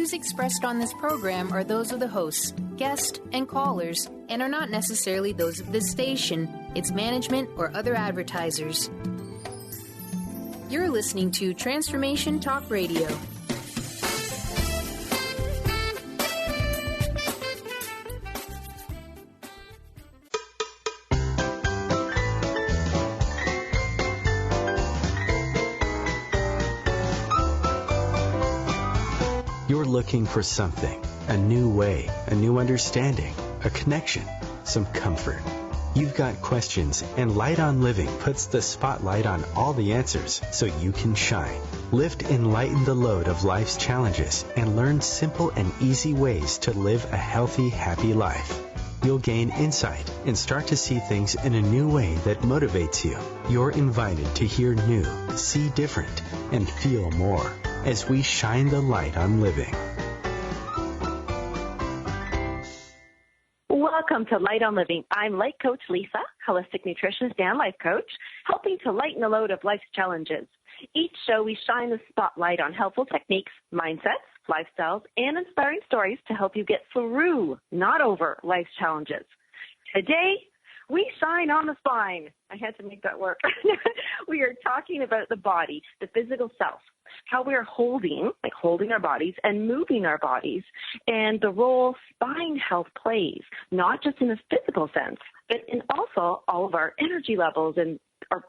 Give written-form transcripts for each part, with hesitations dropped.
views expressed on this program are those of the hosts, guests, and callers, and are not necessarily those of this station, its management, or other advertisers. You're listening to Transformation Talk Radio. You're looking for something, a new way, a new understanding, a connection, some comfort. You've got questions, and Light on Living puts the spotlight on all the answers so you can shine. Lift and lighten the load of life's challenges and learn simple and easy ways to live a healthy, happy life. You'll gain insight and start to see things in a new way that motivates you. You're invited to hear new, see different, and feel more as we shine the light on living. Welcome to Light on Living. I'm Life Coach Lisa, holistic nutritionist and life coach, helping to lighten the load of life's challenges. Each show, we shine the spotlight on helpful techniques, mindsets, lifestyles, and inspiring stories to help you get through, not over, life's challenges. Today, we shine on the spine. I had to make that work. We are talking about the body, the physical self, how we are holding our bodies and moving our bodies, and the role spine health plays, not just in a physical sense, but in also all of our energy levels and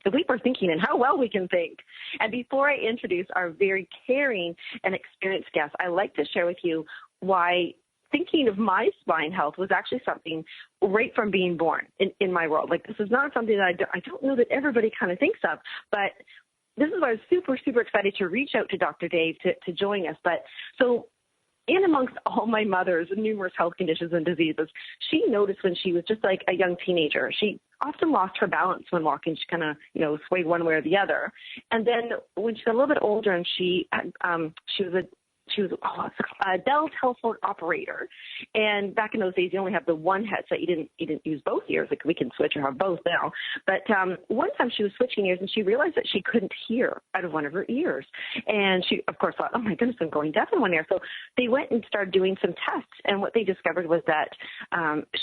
the way we're thinking and how well we can think. And before I introduce our very caring and experienced guest, I like to share with you why thinking of my spine health was actually something right from being born in my world. Like, this is not something that I don't know that everybody kind of thinks of, but this is why I was super, super excited to reach out to Dr. Dave to join us. But so in amongst all my mother's numerous health conditions and diseases, she noticed when she was just like a young teenager, she often lost her balance when walking. She kind of, swayed one way or the other. And then when she got a little bit older and she was a Dell telephone operator, and back in those days, you only have the one headset. You didn't use both ears. Like, we can switch or have both now. But one time she was switching ears, and she realized that she couldn't hear out of one of her ears. And she, of course, thought, oh my goodness, I'm going deaf in one ear. So they went and started doing some tests, and what they discovered was that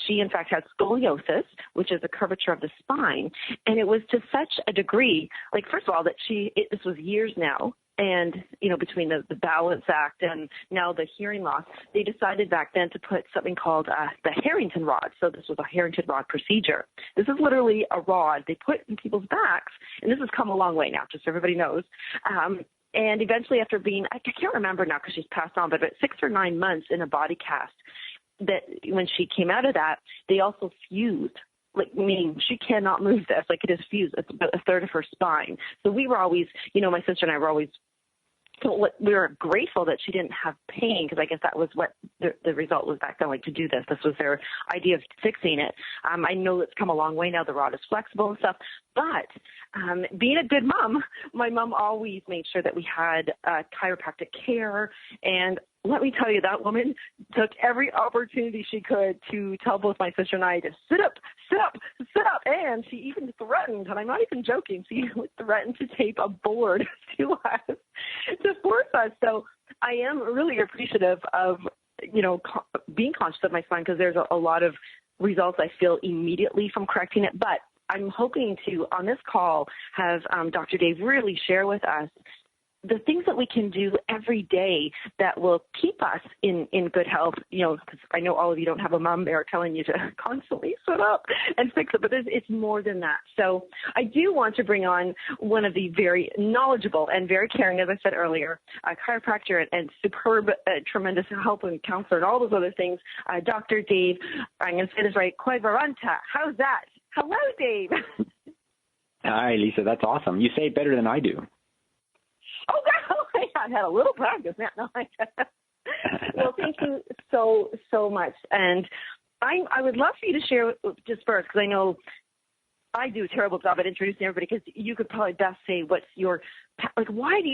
she, in fact, had scoliosis, which is a curvature of the spine. And it was to such a degree, like, first of all, that this was years now. And, between the Balance Act and now the hearing loss, they decided back then to put something called the Harrington rod. So this was a Harrington rod procedure. This is literally a rod they put in people's backs, and this has come a long way now, just so everybody knows. And eventually, after being, I can't remember now because she's passed on, but about 6 or 9 months in a body cast, that when she came out of that, they also fused. Like, meaning she cannot move this. Like, it is fused. It's about a third of her spine. So we were always, my sister and I were always, we were grateful that she didn't have pain, because I guess that was what the result was back then, like, to do this. This was their idea of fixing it. I know it's come a long way now. The rod is flexible and stuff. But being a good mom, my mom always made sure that we had chiropractic care. And let me tell you, that woman took every opportunity she could to tell both my sister and I to sit up, sit up, sit up. And she even threatened, and I'm not even joking, she threatened to tape a board to us to force us. So I am really appreciative of, being conscious of my spine, because there's a lot of results I feel immediately from correcting it. But I'm hoping to, on this call, have Dr. Dave really share with us the things that we can do every day that will keep us in good health, because I know all of you don't have a mom there telling you to constantly sit up and fix it, but it's more than that. So I do want to bring on one of the very knowledgeable and very caring, as I said earlier, chiropractor and superb, tremendous help and counselor and all those other things, Dr. Dave, I'm going to say this right, Koivuranta. How's that? Hello, Dave. Hi, Lisa. That's awesome. You say it better than I do. Oh, God, I had a little practice. No, well, thank you so much. And I would love for you to share just first, because I know I do a terrible job at introducing everybody, because you could probably best say what's your, like, why do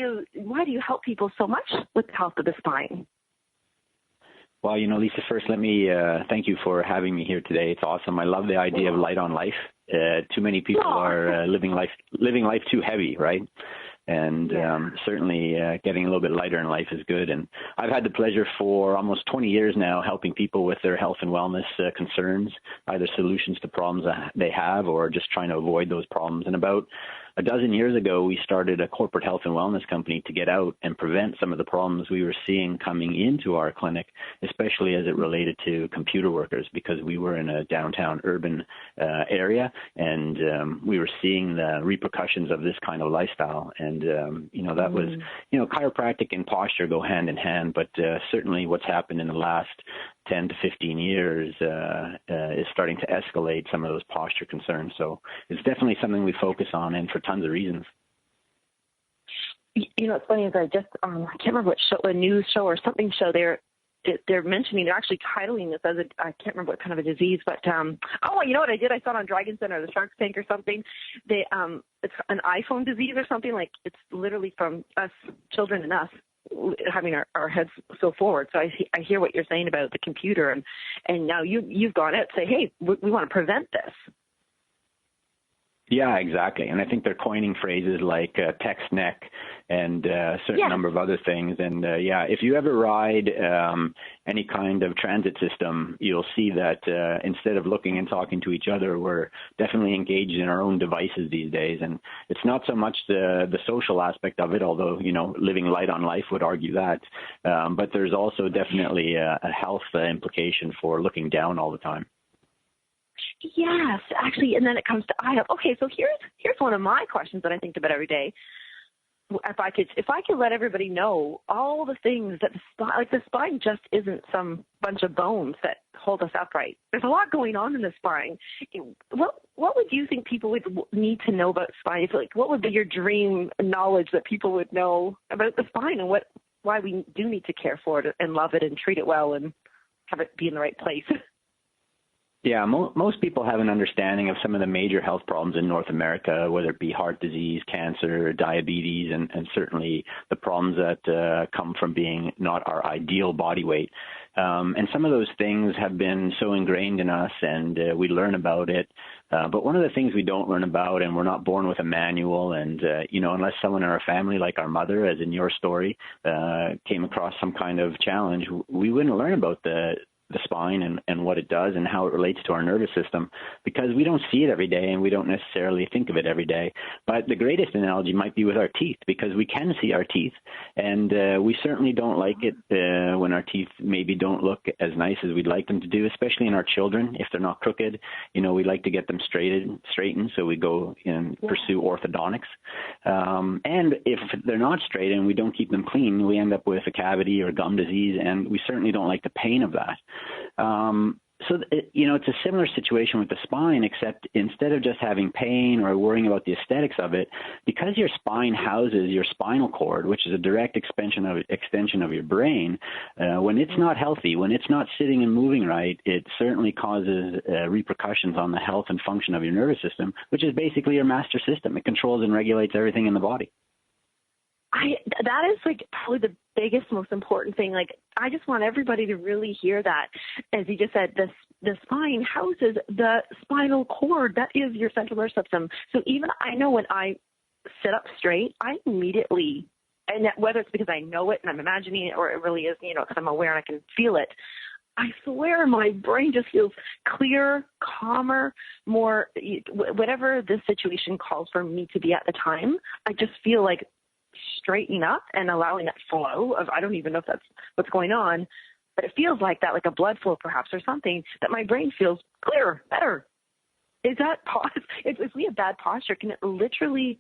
you help people so much with the health of the spine? Well, Lisa, first, let me thank you for having me here today. It's awesome. I love the idea of light on life. Too many people are living life too heavy, right? And certainly getting a little bit lighter in life is good. And I've had the pleasure for almost 20 years now helping people with their health and wellness concerns, either solutions to problems that they have or just trying to avoid those problems. And about a dozen years ago, we started a corporate health and wellness company to get out and prevent some of the problems we were seeing coming into our clinic, especially as it related to computer workers, because we were in a downtown urban area, and we were seeing the repercussions of this kind of lifestyle. And, that was, chiropractic and posture go hand in hand, but certainly what's happened in the last 10 to 15 years is starting to escalate some of those posture concerns. So it's definitely something we focus on, and for tons of reasons. It's funny, is I just, I can't remember what show, a news show or something show, they're mentioning, they're actually titling this as I can't remember what kind of a disease, but, you know what I did? I saw it on Dragon Center, the Shark Tank or something. It's an iPhone disease or something, like it's literally from us children and us having our heads so forward. So I hear what you're saying about the computer, and now you've gone out and say, hey, we want to prevent this. Yeah, exactly. And I think they're coining phrases like text neck and a certain number of other things. And if you ever ride any kind of transit system, you'll see that instead of looking and talking to each other, we're definitely engaged in our own devices these days. And it's not so much the social aspect of it, although, living light on life would argue that. But there's also definitely a health implication for looking down all the time. Yes, actually, and then it comes to eye health. Okay, so here's one of my questions that I think about every day. If I could let everybody know all the things that the spine just isn't some bunch of bones that hold us upright. There's a lot going on in the spine. What would you think people would need to know about spine? What would be your dream knowledge that people would know about the spine, and why we do need to care for it and love it and treat it well and have it be in the right place? Yeah, most people have an understanding of some of the major health problems in North America, whether it be heart disease, cancer, diabetes, and certainly the problems that come from being not our ideal body weight. And some of those things have been so ingrained in us, and we learn about it. But one of the things we don't learn about, and we're not born with a manual, and, unless someone in our family, like our mother, as in your story, came across some kind of challenge, we wouldn't learn about the spine and what it does and how it relates to our nervous system, because we don't see it every day and we don't necessarily think of it every day. But the greatest analogy might be with our teeth, because we can see our teeth, and we certainly don't like it when our teeth maybe don't look as nice as we'd like them to do, especially in our children. If they're not crooked, we like to get them straightened, so we go and pursue orthodontics. And if they're not straight and we don't keep them clean, we end up with a cavity or gum disease, and we certainly don't like the pain of that. It's a similar situation with the spine, except instead of just having pain or worrying about the aesthetics of it, because your spine houses your spinal cord, which is a direct extension of your brain, when it's not healthy, when it's not sitting and moving right, it certainly causes repercussions on the health and function of your nervous system, which is basically your master system. It controls and regulates everything in the body. That is probably the biggest, most important thing. I just want everybody to really hear that. As you just said, the spine houses the spinal cord. That is your central nervous system. So even I know when I sit up straight, I immediately, and whether it's because I know it and I'm imagining it, or it really is, because I'm aware and I can feel it, I swear my brain just feels clearer, calmer, more, whatever this situation calls for me to be at the time. I just feel like straightening up and allowing that flow of, I don't even know if that's what's going on, but it feels like that, like a blood flow perhaps or something, that my brain feels clearer, better. Is that if we have bad posture, can it literally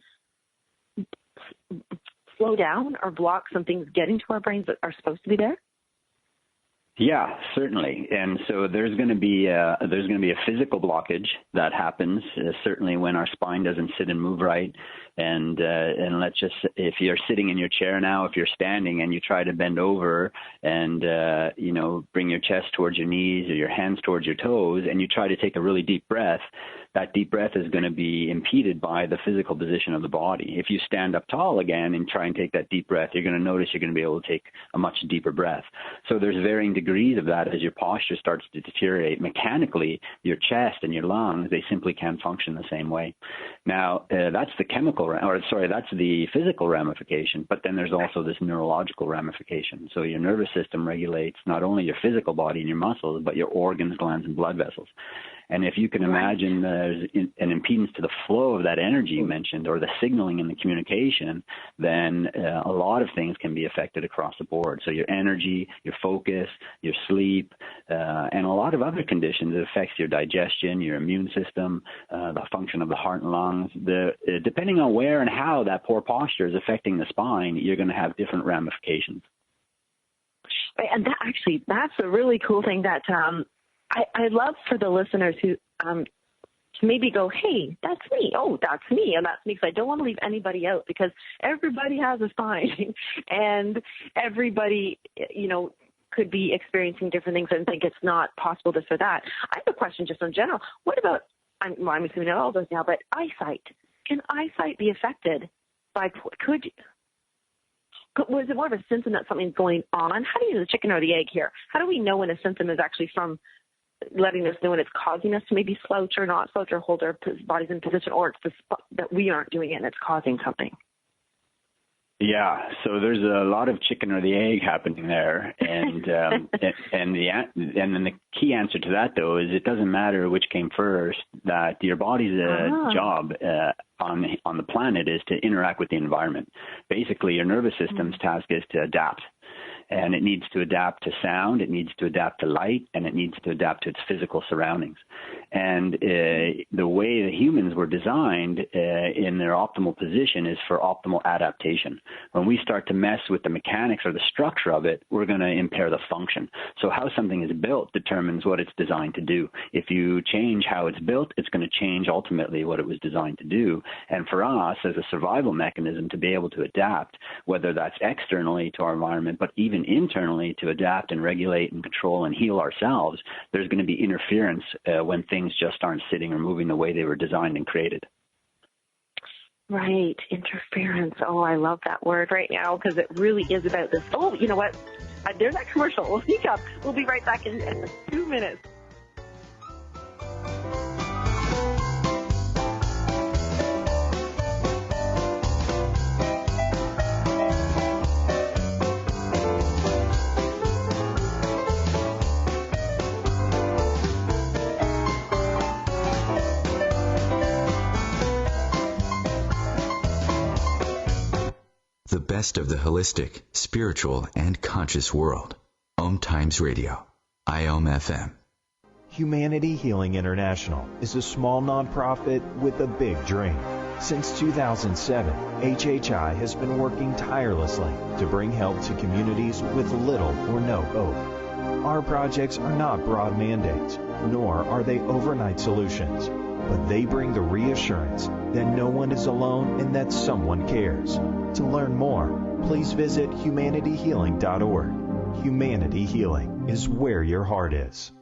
slow down or block some things getting to our brains that are supposed to be there? Yeah, certainly. And so there's going to be a physical blockage that happens certainly when our spine doesn't sit and move right. And let's just, if you're sitting in your chair now, if you're standing and you try to bend over and bring your chest towards your knees or your hands towards your toes, and you try to take a really deep breath, that deep breath is going to be impeded by the physical position of the body. If you stand up tall again and try and take that deep breath, you're going to notice you're going to be able to take a much deeper breath. So there's varying degrees of that as your posture starts to deteriorate. Mechanically, your chest and your lungs, they simply can't function the same way. Now, that's the physical ramification, but then there's also this neurological ramification. So your nervous system regulates not only your physical body and your muscles, but your organs, glands, and blood vessels. And if you can imagine there's an impedance to the flow of that energy you mentioned, or the signaling in the communication, then a lot of things can be affected across the board. So your energy, your focus, your sleep, and a lot of other conditions. It affects your digestion, your immune system, the function of the heart and lungs. Depending on where and how that poor posture is affecting the spine, you're going to have different ramifications. And that's a really cool thing that I love for the listeners who to maybe go, hey, that's me. Oh, that's me. And that's me, because I don't want to leave anybody out, because everybody has a spine and everybody, could be experiencing different things and think it's not possible this or that. I have a question just in general. What about, I'm assuming all those now, but eyesight. Can eyesight be affected by, was it more of a symptom that something's going on? How do you do the chicken or the egg here? How do we know when a symptom is actually from letting us know when it's causing us to maybe slouch or not slouch or hold our bodies in position, or it's the spot that we aren't doing it and it's causing something? Yeah, so there's a lot of chicken or the egg happening there, and then the key answer to that, though, is it doesn't matter which came first. That your body's job on the planet is to interact with the environment. Basically, your nervous system's task is to adapt. And it needs to adapt to sound, it needs to adapt to light, and it needs to adapt to its physical surroundings. And the way the humans were designed in their optimal position is for optimal adaptation. When we start to mess with the mechanics or the structure of it, we're going to impair the function. So how something is built determines what it's designed to do. If you change how it's built, it's going to change ultimately what it was designed to do. And for us, as a survival mechanism, to be able to adapt, whether that's externally to our environment, but even internally to adapt and regulate and control and heal ourselves, there's going to be interference when things just aren't sitting or moving the way they were designed and created. Right, interference. Oh, I love that word right now, because it really is about this. Oh, you know what? There's that commercial. We'll sneak up. We'll be right back in 2 minutes. The best of the holistic, spiritual, and conscious world. Om Times Radio. IOM FM. Humanity Healing International is a small nonprofit with a big dream. Since 2007, HHI has been working tirelessly to bring help to communities with little or no hope. Our projects are not broad mandates, nor are they overnight solutions, but they bring the reassurance that no one is alone and that someone cares. To learn more, please visit humanityhealing.org. Humanity Healing is where your heart is.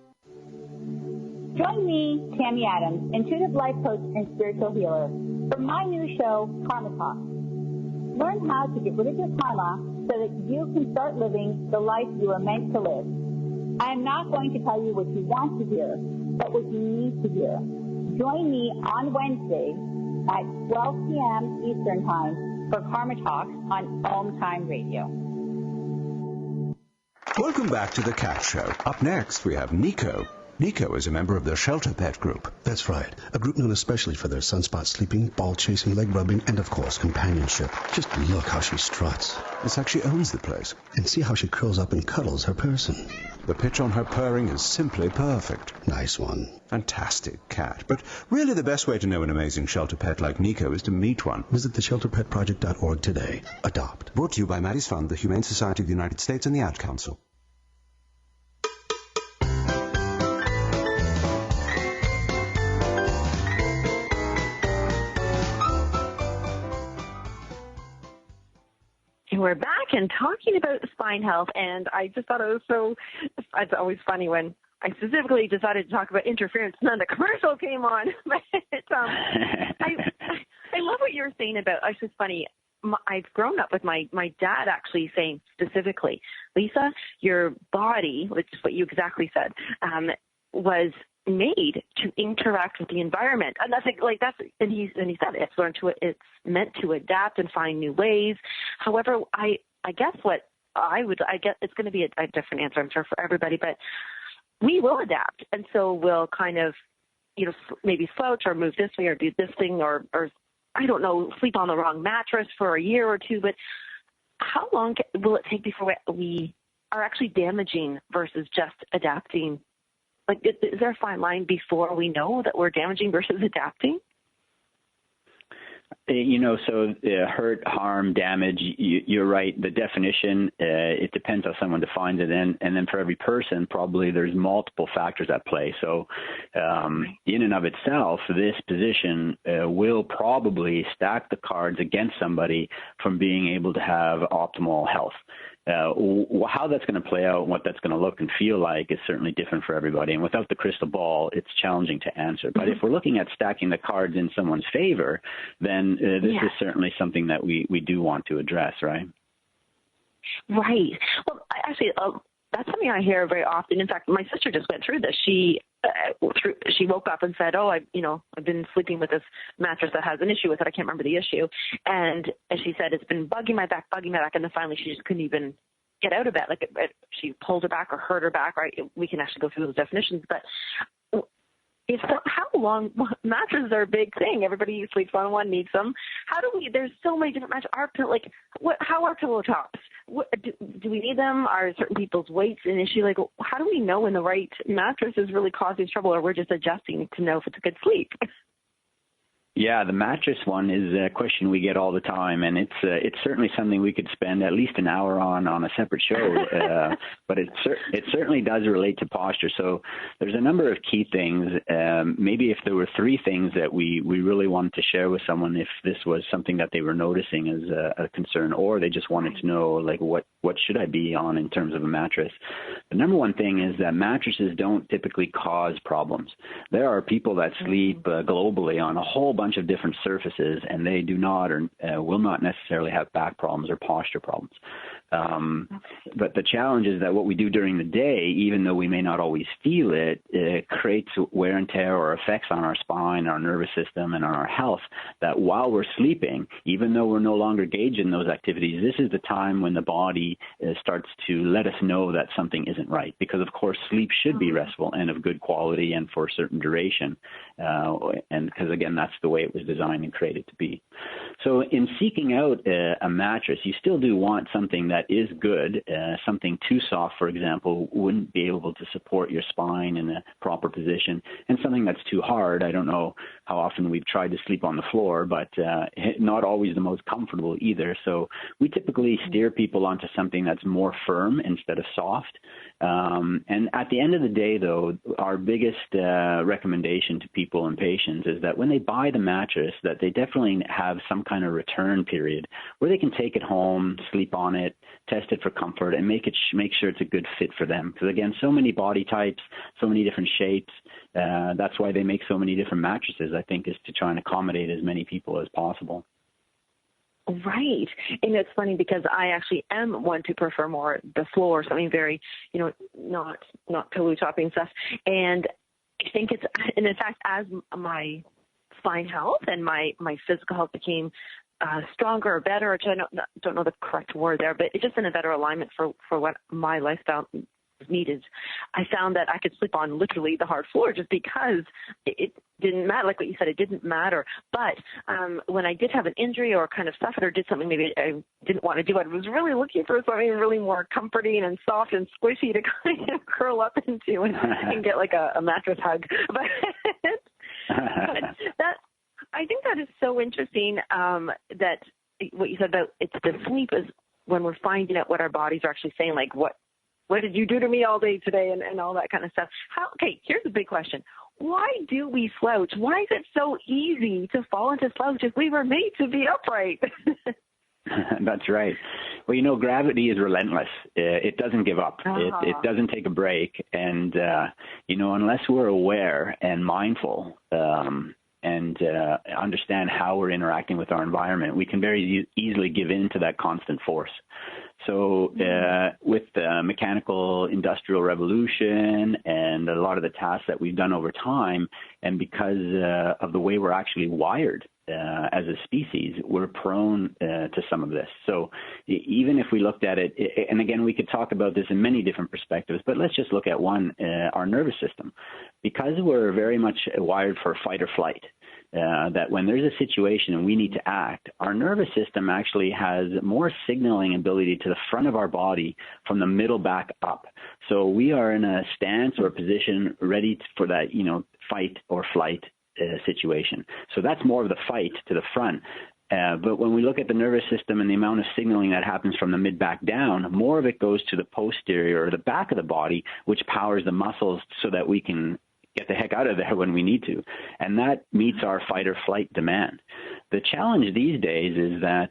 Join me, Tammy Adams, intuitive life coach and spiritual healer, for my new show, Karma Talk. Learn how to get rid of your karma so that you can start living the life you are meant to live. I am not going to tell you what you want to hear, but what you need to hear. Join me on Wednesday at 12 p.m. Eastern Time for Karma Talks on Om Time Radio. Welcome back to the Cat Show. Up next, we have Nico. Nico is a member of the Shelter Pet Group. That's right. A group known especially for their sunspot sleeping, ball chasing, leg rubbing, and of course, companionship. Just look how she struts. It's like she owns the place. And see how she curls up and cuddles her person. The pitch on her purring is simply perfect. Nice one. Fantastic cat. But really the best way to know an amazing shelter pet like Nico is to meet one. Visit theshelterpetproject.org today. Adopt. Brought to you by Maddie's Fund, the Humane Society of the United States, and the Ad Council. We're back and talking about spine health, and I just thought it was it's always funny when I specifically decided to talk about interference, and then the commercial came on. But I love what you're saying about, it's just funny, I've grown up with my dad actually saying specifically, Lisa, your body, which is what you exactly said, was made to interact with the environment. And and he said it's meant to adapt and find new ways. However, I guess it's going to be a different answer, I'm sure, for everybody, but we will adapt. And so we'll kind of, maybe slouch or move this way or do this thing or I don't know, sleep on the wrong mattress for a year or two. But how long will it take before we are actually damaging versus just adapting? Like, is there a fine line before we know that we're damaging versus adapting? Hurt, harm, damage, you're right. The definition, it depends how someone defines it. And then for every person, probably there's multiple factors at play. So in and of itself, this position will probably stack the cards against somebody from being able to have optimal health. How that's going to play out and what that's going to look and feel like is certainly different for everybody. And without the crystal ball, it's challenging to answer. But if we're looking at stacking the cards in someone's favor, then this is certainly something that we do want to address, right? Right. Well, actually, that's something I hear very often. In fact, my sister just went through this. She woke up and said, I've been sleeping with this mattress that has an issue with it. I can't remember the issue. And as she said, it's been bugging my back. And then finally she just couldn't even get out of bed. Like she pulled her back or hurt her back, right? We can actually go through those definitions. But how long, mattresses are a big thing. Everybody sleeps on one, needs them. There's so many different mattresses. How are pillow tops? Do we need them? Are certain people's weights an issue? Like, how do we know when the right mattress is really causing trouble, or we're just adjusting to know if it's a good sleep? Yeah, the mattress one is a question we get all the time, and it's certainly something we could spend at least an hour on a separate show. But it certainly does relate to posture. So there's a number of key things. Maybe if there were three things that we really wanted to share with someone, if this was something that they were noticing as a concern, or they just wanted to know, like, what should I be on in terms of a mattress. The number one thing is that mattresses don't typically cause problems. There are people that sleep globally on a whole bunch of different surfaces, and they do not or will not necessarily have back problems or posture problems. But the challenge is that what we do during the day, even though we may not always feel it, it creates wear and tear or effects on our spine, our nervous system, and on our health, that while we're sleeping, even though we're no longer engaged in those activities, this is the time when the body starts to let us know that something isn't right. Because, of course, sleep should be restful and of good quality and for a certain duration. And because, again, that's the way it was designed and created to be. So in seeking out a mattress, you still do want something that is good. Something too soft, for example, wouldn't be able to support your spine in a proper position. And something that's too hard, I don't know how often we've tried to sleep on the floor, but not always the most comfortable either. So we typically steer people onto something that's more firm instead of soft. And at the end of the day, though, our biggest recommendation to people and patients is that when they buy the mattress, that they definitely have some kind of return period where they can take it home, sleep on it, test it for comfort, and make sure it's a good fit for them. Because, again, so many body types, so many different shapes. That's why they make so many different mattresses, I think, is to try and accommodate as many people as possible. Right. And it's funny because I actually am one to prefer more the floor, something very, not pillow topping stuff. And I think and in fact, as my spine health and my physical health became stronger or better, which I don't know the correct word there, but it's just in a better alignment for what my lifestyle needed, I found that I could sleep on literally the hard floor just because it didn't matter. Like what you said, it didn't matter. But when I did have an injury or kind of suffered or did something maybe I didn't want to do, I was really looking for something really more comforting and soft and squishy to kind of curl up into and get like a mattress hug. But I think that is so interesting that what you said about it's the sleep is when we're finding out what our bodies are actually saying, like what did you do to me all day today and all that kind of stuff. Okay, here's a big question. Why do we slouch? Why is it so easy to fall into slouch if we were made to be upright? That's right. Well, gravity is relentless. It doesn't give up. It doesn't take a break. And, unless we're aware and mindful and understand how we're interacting with our environment, we can very easily give in to that constant force. So with the mechanical industrial revolution and a lot of the tasks that we've done over time, and because of the way we're actually wired as a species, we're prone to some of this. So even if we looked at it, and again, we could talk about this in many different perspectives, but let's just look at one, our nervous system. Because we're very much wired for fight or flight, that when there's a situation and we need to act, our nervous system actually has more signaling ability to the front of our body from the middle back up. So we are in a stance or a position ready for that, fight or flight situation. So that's more of the fight to the front. But when we look at the nervous system and the amount of signaling that happens from the mid-back down, more of it goes to the posterior or the back of the body, which powers the muscles so that we can get the heck out of there when we need to. And that meets our fight or flight demand. The challenge these days is that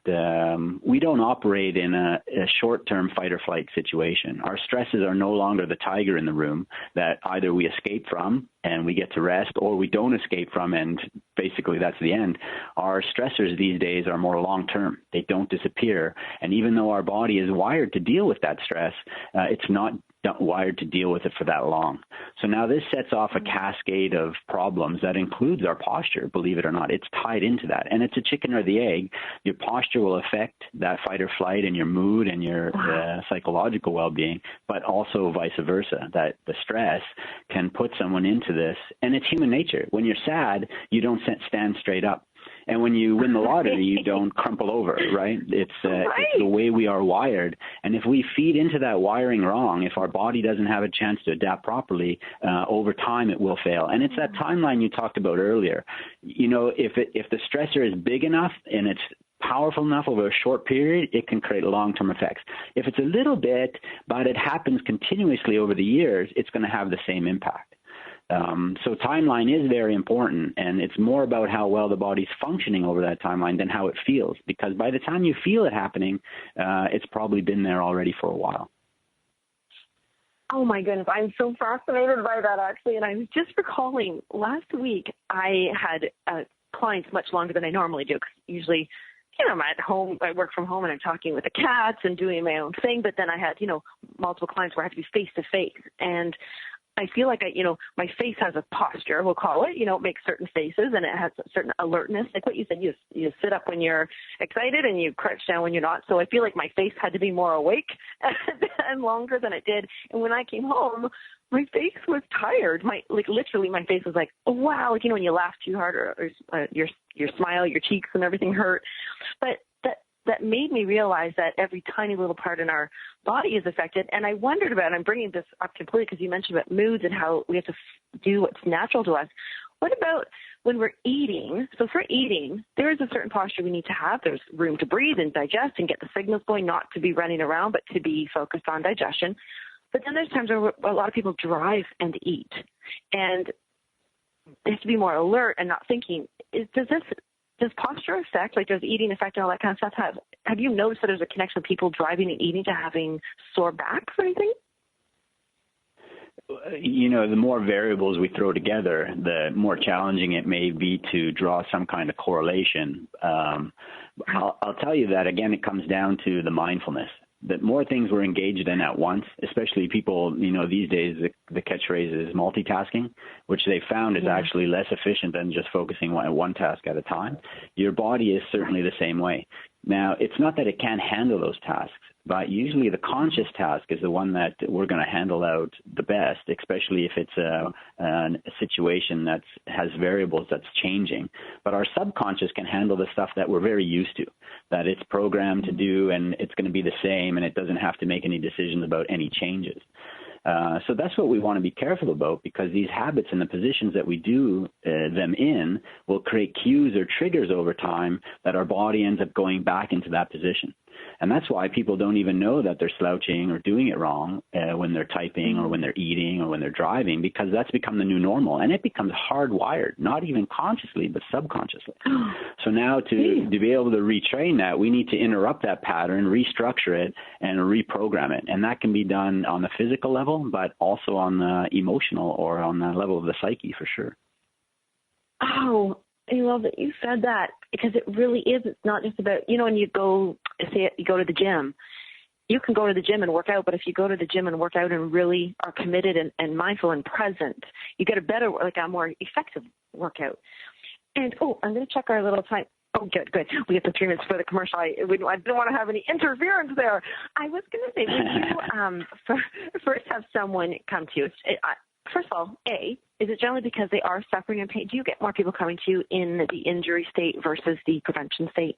we don't operate in a short-term fight or flight situation. Our stresses are no longer the tiger in the room that either we escape from and we get to rest, or we don't escape from and basically that's the end. Our stressors these days are more long-term. They don't disappear. And even though our body is wired to deal with that stress, it's not wired to deal with it for that long. So now this sets off a cascade of problems that includes our posture, believe it or not. It's tied into that. And it's a chicken or the egg. Your posture will affect that fight or flight and your mood and your psychological well-being, but also vice versa, that the stress can put someone into this. And it's human nature. When you're sad, you don't stand straight up. And when you win the lottery, you don't crumple over, right? It's the way we are wired. And if we feed into that wiring wrong, if our body doesn't have a chance to adapt properly, over time it will fail. And it's that timeline you talked about earlier. If the stressor is big enough and it's powerful enough over a short period, it can create long-term effects. If it's a little bit, but it happens continuously over the years, it's going to have the same impact. So timeline is very important, and it's more about how well the body's functioning over that timeline than how it feels, because by the time you feel it happening, it's probably been there already for a while. Oh my goodness, I'm so fascinated by that actually, and I was just recalling last week I had clients much longer than I normally do, because usually I'm at home, I work from home and I'm talking with the cats and doing my own thing, but then I had, multiple clients where I have to be face to face, and I feel like my face has a posture, we'll call it, it makes certain faces and it has a certain alertness. Like what you said, you sit up when you're excited and you crouch down when you're not. So I feel like my face had to be more awake and longer than it did. And when I came home, my face was tired. Literally my face was like, oh, wow. Like, when you laugh too hard or your smile, your cheeks and everything hurt. But that made me realize that every tiny little part in our body is affected. And I wondered about, and I'm bringing this up completely because you mentioned about moods and how we have to do what's natural to us. What about when we're eating? So for eating, there is a certain posture we need to have. There's room to breathe and digest and get the signals going, not to be running around, but to be focused on digestion. But then there's times where a lot of people drive and eat. And they have to be more alert and not thinking, does posture affect, does eating affect and all that kind of stuff? Have you noticed that there's a connection of people driving and eating to having sore backs or anything? The more variables we throw together, the more challenging it may be to draw some kind of correlation. I'll tell you that, again, it comes down to the mindfulness. That more things we're engaged in at once, especially people, these days, the catchphrase is multitasking, which they found is actually less efficient than just focusing on one task at a time. Your body is certainly the same way. Now, it's not that it can't handle those tasks, but usually the conscious task is the one that we're going to handle out the best, especially if it's a situation that has variables that's changing. But our subconscious can handle the stuff that we're very used to, that it's programmed to do, and it's going to be the same, and it doesn't have to make any decisions about any changes. So that's what we want to be careful about, because these habits and the positions that we do them in will create cues or triggers over time that our body ends up going back into that position. And that's why people don't even know that they're slouching or doing it wrong when they're typing or when they're eating or when they're driving, because that's become the new normal. And it becomes hardwired, not even consciously, but subconsciously. So now to be able to retrain that, we need to interrupt that pattern, restructure it, and reprogram it. And that can be done on the physical level, but also on the emotional or on the level of the psyche for sure. Oh, I love that you said that, because it really is. It's not just about, when you go, say you go to the gym, you can go to the gym and work out, but if you go to the gym and work out and really are committed and mindful and present, you get a more effective workout. And, I'm going to check our little time. Oh, good. We have the 3 minutes for the commercial. I didn't want to have any interference there. I was going to say, would you first have someone come to you? First of all, is it generally because they are suffering and pain? Do you get more people coming to you in the injury state versus the prevention state?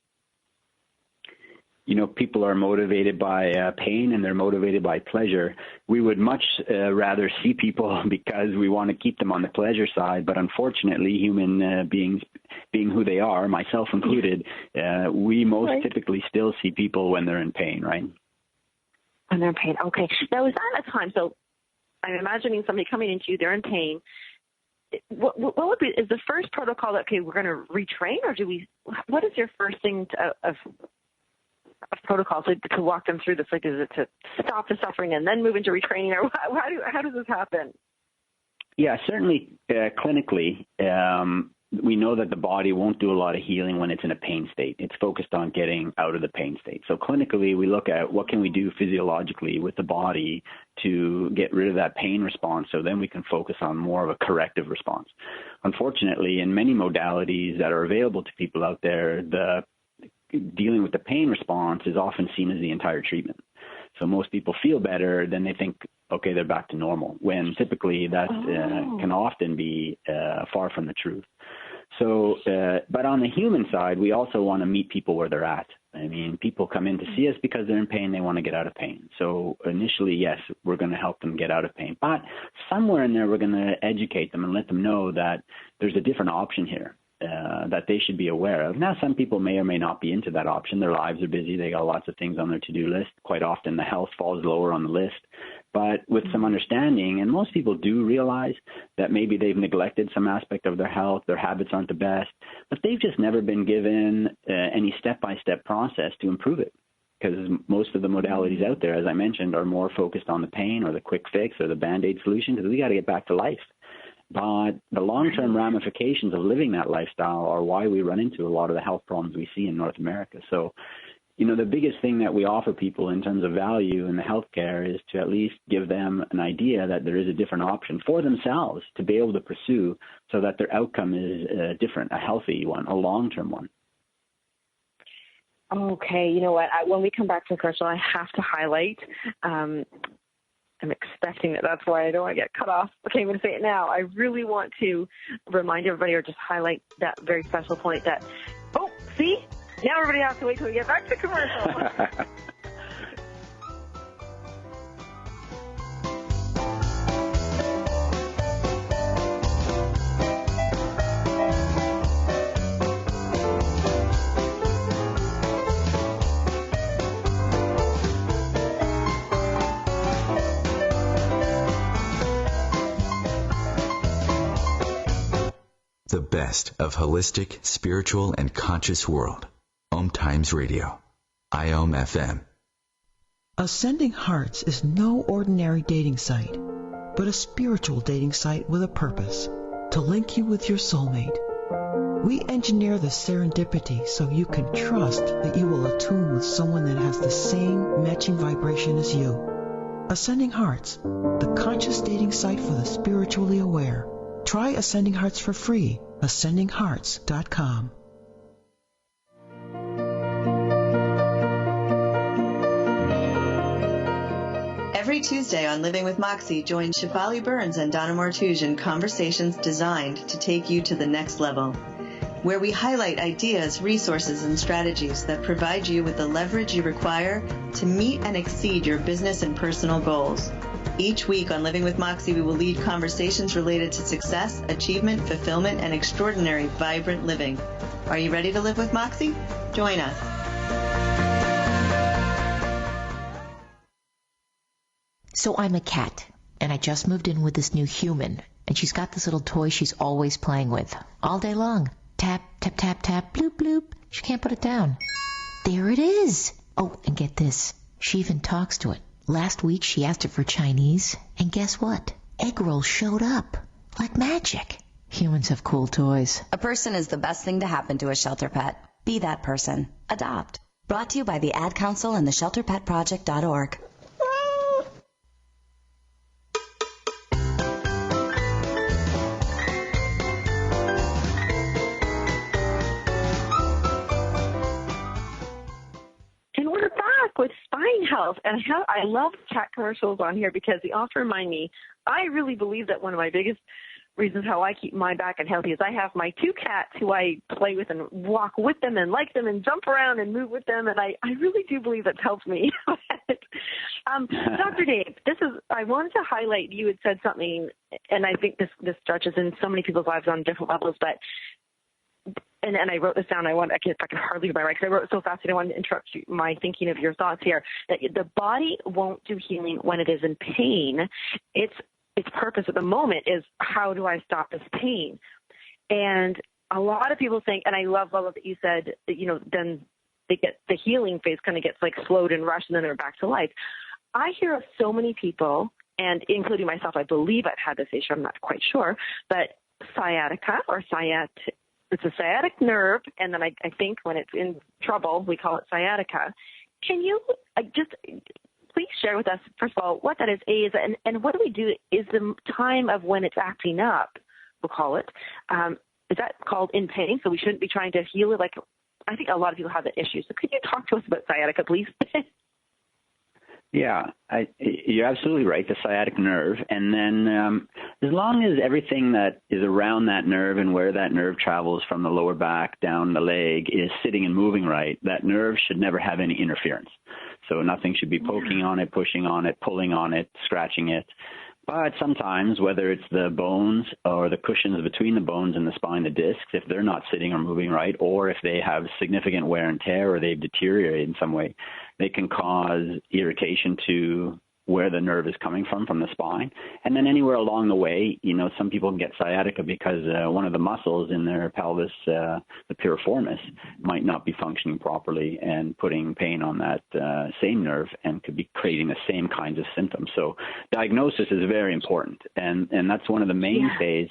People are motivated by pain and they're motivated by pleasure. We would much rather see people because we want to keep them on the pleasure side. But unfortunately, human beings, being who they are, myself included, we most typically still see people when they're in pain, right? When they're in pain. Okay. Now, is that a time? So I'm imagining somebody coming into you, they're in pain. What would be, is the first protocol that, okay, we're going to retrain, or what is your first thing of protocol to walk them through this? Like, is it to stop the suffering and then move into retraining, or how does this happen? Yeah, certainly clinically, we know that the body won't do a lot of healing when it's in a pain state. It's focused on getting out of the pain state. So clinically, we look at what can we do physiologically with the body to get rid of that pain response, so then we can focus on more of a corrective response. Unfortunately, in many modalities that are available to people out there, the dealing with the pain response is often seen as the entire treatment. So most people feel better, then they think, okay, they're back to normal, when typically that can often be far from the truth. So, but on the human side, we also want to meet people where they're at. I mean, people come in to see us because they're in pain, they want to get out of pain. So initially, yes, we're going to help them get out of pain. But somewhere in there, we're going to educate them and let them know that there's a different option here that they should be aware of. Now, some people may or may not be into that option. Their lives are busy. They got lots of things on their to-do list. Quite often, the health falls lower on the list. But with some understanding, and most people do realize that maybe they've neglected some aspect of their health, their habits aren't the best, but they've just never been given any step-by-step process to improve it. Because most of the modalities out there, as I mentioned, are more focused on the pain or the quick fix or the Band-Aid solution, because we got to get back to life. But the long-term ramifications of living that lifestyle are why we run into a lot of the health problems we see in North America. So, the biggest thing that we offer people in terms of value in the healthcare is to at least give them an idea that there is a different option for themselves to be able to pursue, so that their outcome is different, a healthy one, a long-term one. Okay, you know what? When we come back to the commercial, I have to highlight, I'm expecting that. That's why I don't want to get cut off. Okay, I'm going to say it now. I really want to remind everybody, or just highlight that very special point that, see? Now everybody has to wait till we get back to commercial. The best of holistic, spiritual, and conscious world. Om Times Radio. IOM FM. Ascending Hearts is no ordinary dating site, but a spiritual dating site with a purpose, to link you with your soulmate. We engineer the serendipity so you can trust that you will attune with someone that has the same matching vibration as you. Ascending Hearts, the conscious dating site for the spiritually aware. Try Ascending Hearts for free. AscendingHearts.com. Every Tuesday on Living with Moxie, join Shefali Burns and Donna Martouge in conversations designed to take you to the next level, where we highlight ideas, resources, and strategies that provide you with the leverage you require to meet and exceed your business and personal goals. Each week on Living with Moxie, we will lead conversations related to success, achievement, fulfillment, and extraordinary, vibrant living. Are you ready to live with Moxie? Join us. So I'm a cat, and I just moved in with this new human, and she's got this little toy she's always playing with, all day long. Tap, tap, tap, tap, bloop, bloop. She can't put it down. There it is. Oh, and get this. She even talks to it. Last week she asked it for Chinese, and guess what? Egg rolls showed up. Like magic. Humans have cool toys. A person is the best thing to happen to a shelter pet. Be that person. Adopt. Brought to you by the Ad Council and the ShelterPetProject.org. And we're back with Spine Health. And I love cat commercials on here because they often remind me, I really believe that one of my biggest reasons how I keep my back and healthy is I have my two cats who I play with and walk with them and like them and jump around and move with them, and I really do believe that's helped me. Dr. Dave, I wanted to highlight, you had said something, and I think this stretches in so many people's lives on different levels, but and I wrote this down. I can hardly read my right because I wrote it so fast. I don't want to interrupt my thinking of your thoughts here. That the body won't do healing when it is in pain. Its purpose at the moment is, how do I stop this pain? And a lot of people think, and I love that you said, then they get the healing phase kind of gets like slowed and rushed, and then they're back to life. I hear of so many people, and including myself, I believe I've had this issue. I'm not quite sure, but sciatica or it's a sciatic nerve, and then I think when it's in trouble, we call it sciatica. Can you just please share with us, first of all, what that is, and what do we do? Is the time of when it's acting up, we'll call it, is that called in pain? So we shouldn't be trying to heal it? Like, I think a lot of people have that issue. So could you talk to us about sciatica, please? Yeah, you're absolutely right, the sciatic nerve. And then as long as everything that is around that nerve and where that nerve travels from the lower back down the leg is sitting and moving right, that nerve should never have any interference. So nothing should be poking on it, pushing on it, pulling on it, scratching it. But sometimes, whether it's the bones or the cushions between the bones and the spine, the discs, if they're not sitting or moving right, or if they have significant wear and tear or they've deteriorated in some way, they can cause irritation to where the nerve is coming from the spine. And then anywhere along the way, some people can get sciatica because one of the muscles in their pelvis, the piriformis, might not be functioning properly and putting pain on that same nerve and could be creating the same kinds of symptoms. So diagnosis is very important. And that's one of the mainstays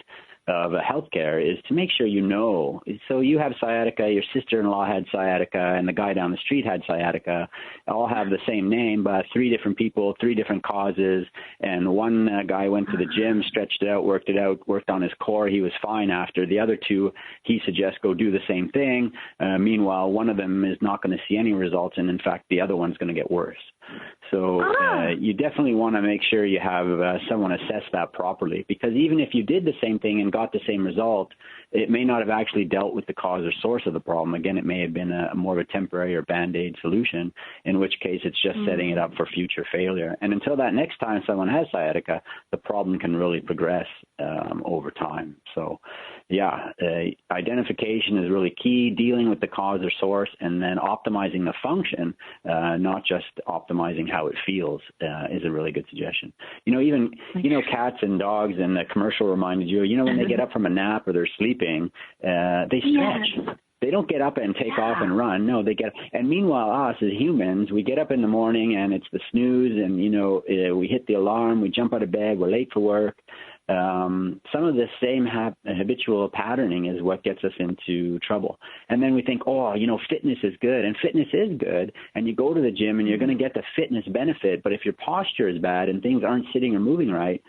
of healthcare, is to make sure you know. So you have sciatica, your sister-in-law had sciatica, and the guy down the street had sciatica. All have the same name, but 3 different people, 3 different causes. And one guy went to the gym, stretched it out, worked on his core. He was fine after. The other 2, he suggests go do the same thing. Meanwhile, one of them is not going to see any results, and in fact, the other one's going to get worse. So you definitely want to make sure you have someone assess that properly, because even if you did the same thing and got the same result, it may not have actually dealt with the cause or source of the problem. Again, it may have been more of a temporary or Band-Aid solution, in which case it's just setting it up for future failure. And until that next time someone has sciatica, the problem can really progress over time. So, identification is really key, dealing with the cause or source, and then optimizing the function, not just optimizing how it feels, is a really good suggestion. Even cats and dogs, and the commercial reminded you, when they get up from a nap or they're sleeping, they stretch. Yes. They don't get up and take off and run. No, they get up. And meanwhile, us as humans, we get up in the morning and it's the snooze, and, we hit the alarm, we jump out of bed, we're late for work. Some of the same habitual patterning is what gets us into trouble. And then we think, fitness is good, and fitness is good, and you go to the gym and you're going to get the fitness benefit. But if your posture is bad and things aren't sitting or moving right,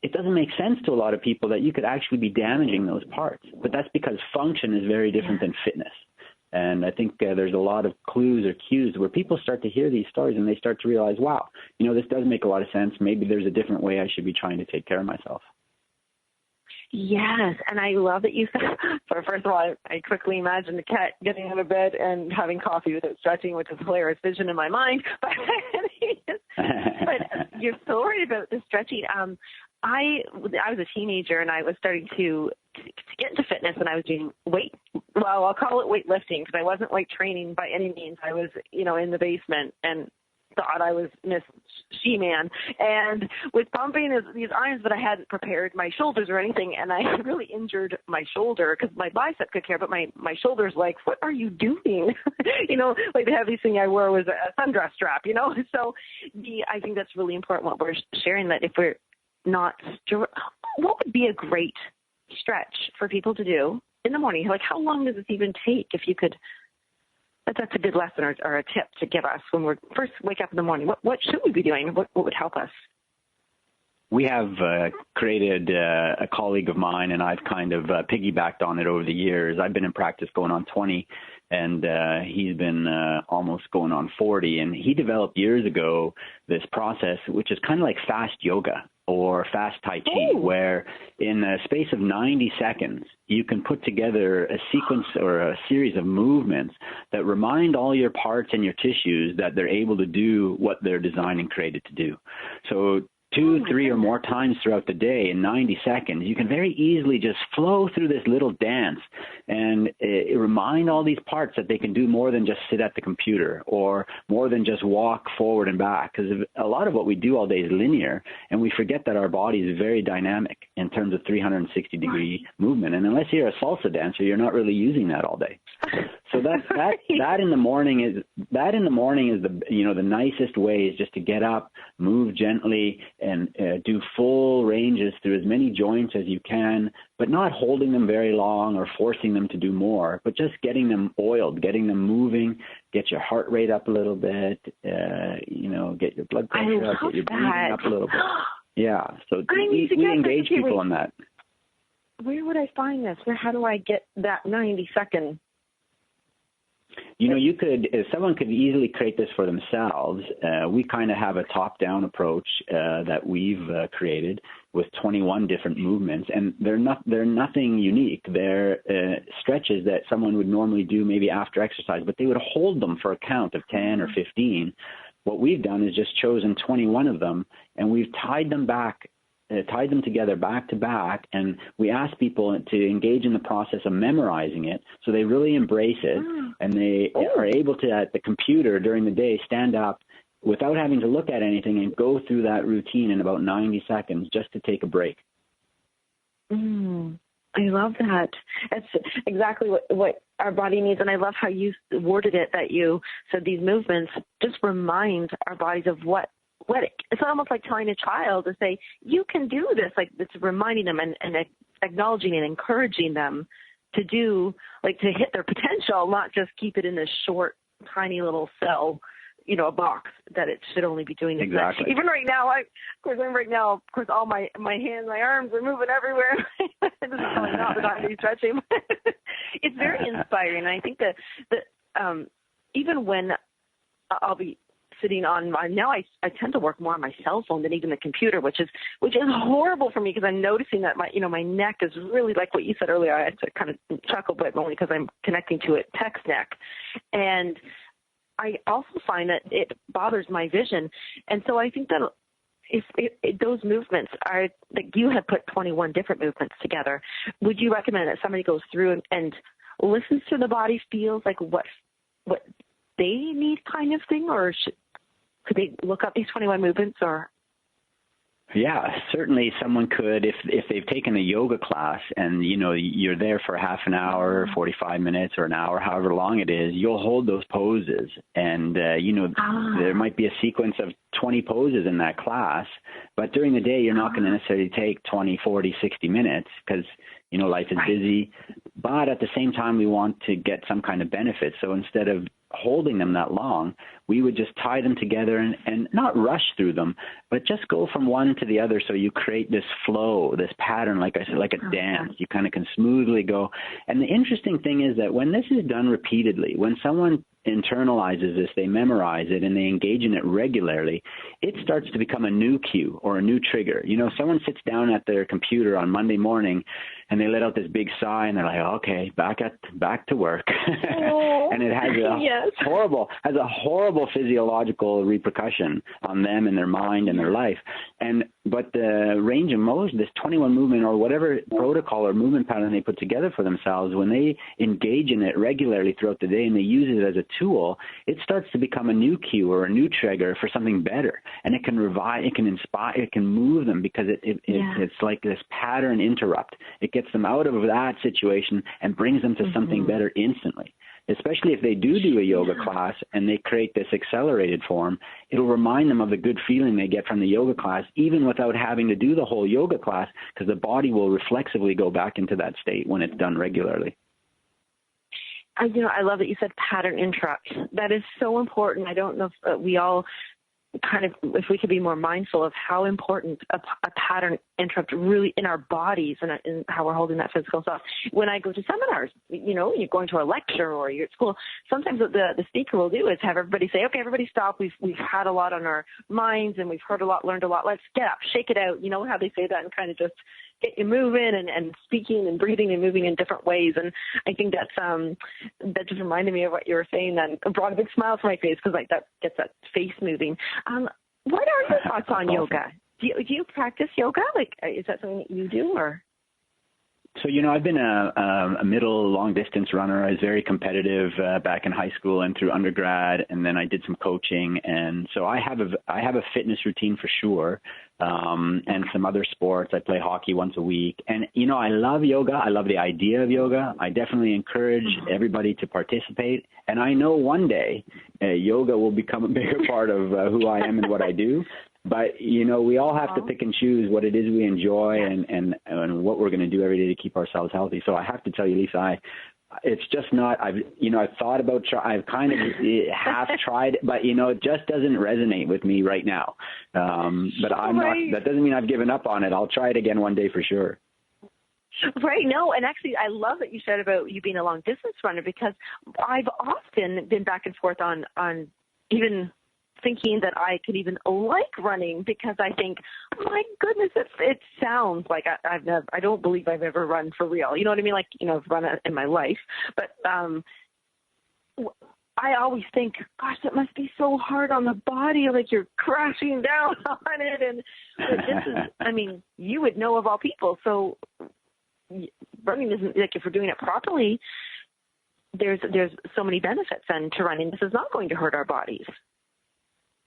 it doesn't make sense to a lot of people that you could actually be damaging those parts. But that's because function is very different than fitness. And I think there's a lot of clues or cues where people start to hear these stories and they start to realize, wow, this does make a lot of sense. Maybe there's a different way I should be trying to take care of myself. Yes, and I love that you said, first of all, I quickly imagined the cat getting out of bed and having coffee without stretching, which is a hilarious vision in my mind. But you're so right about the stretching. I was a teenager, and I was starting to get into fitness, and I was doing I'll call it weightlifting, because I wasn't weight training by any means. I was, in the basement and thought I was Miss She-Man, and was pumping these irons, but I hadn't prepared my shoulders or anything, and I really injured my shoulder because my bicep could care, but my shoulder's like, what are you doing? Like the heaviest thing I wore was a sundress strap, So I think that's really important what we're sharing, that if we're not, what would be a great stretch for people to do in the morning? Like, how long does this even take? If you could, that's a good lesson or a tip to give us when we're first wake up in the morning. What should we be doing? What would help us? We have created a colleague of mine, and I've kind of piggybacked on it over the years. I've been in practice going on 20, and he's been almost going on 40. And he developed years ago this process, which is kind of like fast yoga or fast Tai Chi, where in a space of 90 seconds, you can put together a sequence or a series of movements that remind all your parts and your tissues that they're able to do what they're designed and created to do. So 2, 3 or more times throughout the day in 90 seconds, you can very easily just flow through this little dance and remind all these parts that they can do more than just sit at the computer or more than just walk forward and back. Because a lot of what we do all day is linear, and we forget that our body is very dynamic in terms of 360-degree movement. And unless you're a salsa dancer, you're not really using that all day. So that in the morning is the nicest way is just to get up, move gently, and do full ranges through as many joints as you can, but not holding them very long or forcing them to do more, but just getting them oiled, getting them moving, get your heart rate up a little bit, get your blood pressure up, get your breathing up a little bit. Yeah, so we engage people in that. Where would I find this? How do I get that 90-second? Someone could easily create this for themselves. We kind of have a top-down approach that we've created with 21 different movements, and they're nothing unique. They're stretches that someone would normally do maybe after exercise, but they would hold them for a count of 10 or 15. What we've done is just chosen 21 of them, and we've tied them together back to back, and we ask people to engage in the process of memorizing it, so they really embrace it, and they are able to, at the computer during the day, stand up without having to look at anything and go through that routine in about 90 seconds just to take a break. I love that. That's exactly what our body needs, and I love how you worded it, that you said these movements just remind our bodies of what it's almost like telling a child to say, you can do this. Like, it's reminding them and acknowledging and encouraging them to do, like, to hit their potential, not just keep it in this short, tiny little cell, a box that it should only be doing. Exactly. Even right now, of course, all my hands, my arms are moving everywhere. This is probably not the time to be stretching. It's very inspiring. And I think that even when I'll be sitting on now I tend to work more on my cell phone than even the computer, which is horrible for me, because I'm noticing that my neck is really, like what you said earlier. I had to kind of chuckle, but only because I'm connecting to it text neck. And I also find that it bothers my vision. And so I think that if those movements are, like you have put 21 different movements together, would you recommend that somebody goes through and listens to the body, feels like what they need, kind of thing, or could they look up these 21 movements? Or yeah, certainly someone could, if they've taken a yoga class and you're there for half an hour, 45 minutes, or an hour, however long it is, you'll hold those poses, and there might be a sequence of 20 poses in that class, but during the day you're not going to necessarily take 20, 40, 60 minutes because life is busy, but at the same time we want to get some kind of benefit. So instead of holding them that long, we would just tie them together and not rush through them, but just go from one to the other, so you create this flow, this pattern, like I said, like a dance. You kind of can smoothly go. And the interesting thing is that when this is done repeatedly, when someone internalizes this, they memorize it, and they engage in it regularly, it starts to become a new cue or a new trigger. Someone sits down at their computer on Monday morning and they let out this big sigh, and they're like, okay, back to work. And it has a horrible physiological repercussion on them and their mind and their life. But but the range of motion, this 21 movement or whatever protocol or movement pattern they put together for themselves, when they engage in it regularly throughout the day and they use it as a tool, it starts to become a new cue or a new trigger for something better. And it can revive, it can inspire, it can move them, because it's like this pattern interrupt. It gets them out of that situation and brings them to something better instantly. Especially if they do a yoga class and they create this accelerated form, it'll remind them of the good feeling they get from the yoga class, even without having to do the whole yoga class, because the body will reflexively go back into that state when it's done regularly. I love that you said pattern interrupt. That is so important. I don't know if we all if we could be more mindful of how important a pattern interrupt really in our bodies and in how we're holding that physical self. When I go to seminars, you're going to a lecture or you're at school, sometimes what the speaker will do is have everybody say, okay, everybody stop. We've had a lot on our minds and we've heard a lot, learned a lot. Let's get up, shake it out. You know how they say that, and kind of just get you moving and speaking and breathing and moving in different ways. And I think that just reminded me of what you were saying, and brought a big smile to my face, because that gets that face moving. What are your thoughts on yoga? Do you practice yoga? Is that something that you do, or? So, I've been a middle long distance runner. I was very competitive back in high school and through undergrad, and then I did some coaching. And so I have a fitness routine for sure, and some other sports. I play hockey once a week. And, I love yoga. I love the idea of yoga. I definitely encourage everybody to participate. And I know one day yoga will become a bigger part of who I am and what I do. But, we all have to pick and choose what it is we enjoy and what we're going to do every day to keep ourselves healthy. So I have to tell you, Lisa, it's just not, I've thought about, I've kind of half tried, but, it just doesn't resonate with me right now. But I'm not, that doesn't mean I've given up on it. I'll try it again one day for sure. Right. No, and actually I love that you said about you being a long distance runner, because I've often been back and forth on even thinking that I could even like running, because I think, my goodness, it sounds like I don't believe I've ever run for real. You know what I mean? I've run in my life, but I always think, gosh, that must be so hard on the body, like you're crashing down on it. And this is, you would know of all people. So running isn't, if we're doing it properly, there's so many benefits then to running. This is not going to hurt our bodies.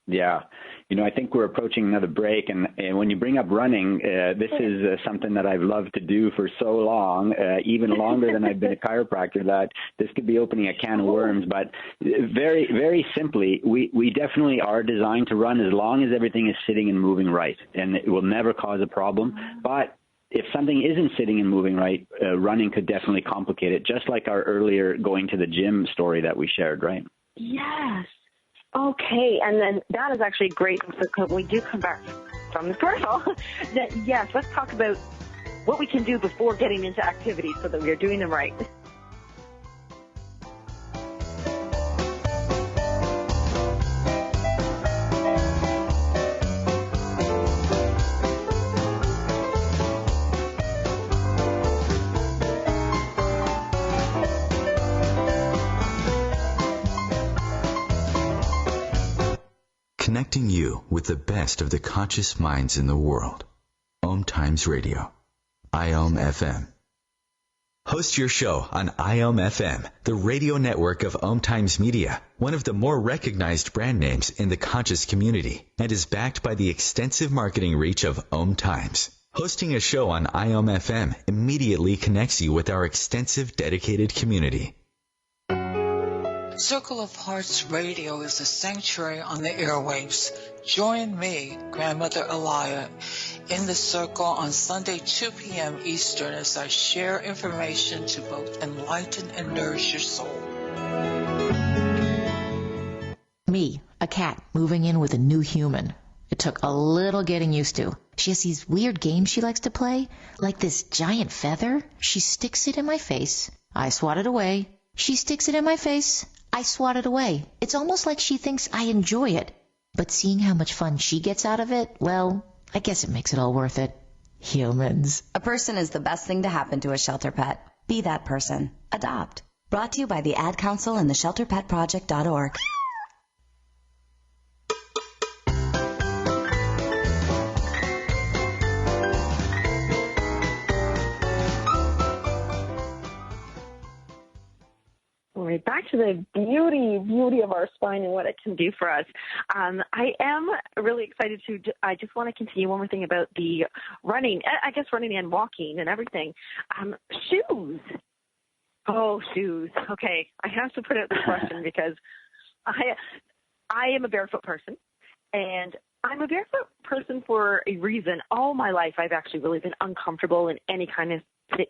Yeah. I think we're approaching another break. And when you bring up running, this is something that I've loved to do for so long, even longer than I've been a chiropractor, that this could be opening a can of worms. But very, very simply, we definitely are designed to run as long as everything is sitting and moving right. And it will never cause a problem. But if something isn't sitting and moving right, running could definitely complicate it, just like our earlier going to the gym story that we shared, right? Yes. Okay, and then that is actually great. So when we do come back from the commercial, yes, let's talk about what we can do before getting into activities so that we are doing them right. Connecting you with the best of the conscious minds in the world. Om Times Radio. IOM FM. Host your show on IOM FM, the radio network of Om Times Media, one of the more recognized brand names in the conscious community, and is backed by the extensive marketing reach of Om Times. Hosting a show on IOM FM immediately connects you with our extensive dedicated community. Circle of Hearts Radio is a sanctuary on the airwaves. Join me, Grandmother Elia, in the circle on Sunday, 2 p.m. Eastern, as I share information to both enlighten and nourish your soul. Me, a cat, moving in with a new human. It took a little getting used to. She has these weird games she likes to play, like this giant feather. She sticks it in my face. I swat it away. She sticks it in my face. I swat it away. It's almost like she thinks I enjoy it. But seeing how much fun she gets out of it, well, I guess it makes it all worth it. Humans. A person is the best thing to happen to a shelter pet. Be that person. Adopt. Brought to you by the Ad Council and the ShelterPetProject.org. back to the beauty of our spine and what it can do for us. I am really excited I just want to continue one more thing about the running, I guess running and walking and everything. Shoes. Oh, shoes. Okay, I have to put out the question because I am a barefoot person, and I'm a barefoot person for a reason. All my life, I've actually really been uncomfortable in any kind of,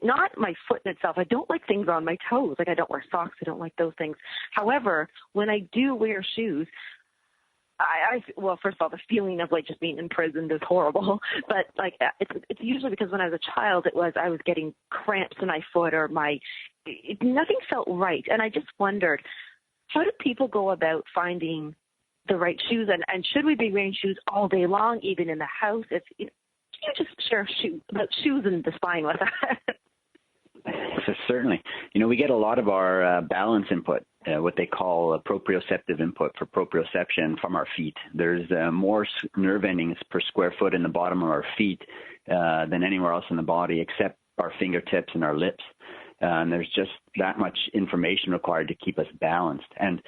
not my foot in itself. I don't like things on my toes. Like I don't wear socks. I don't like those things. However, when I do wear shoes, well, first of all, the feeling of like just being imprisoned is horrible. But like it's usually because when I was a child, I was getting cramps in my foot or nothing felt right. And I just wondered, how do people go about finding the right shoes, and should we be wearing shoes all day long, even in the house? Can you just share about shoes and the spine with us? So certainly. We get a lot of our balance input, what they call proprioceptive input for proprioception from our feet. There's more nerve endings per square foot in the bottom of our feet than anywhere else in the body except our fingertips and our lips. And there's just that much information required to keep us balanced. And,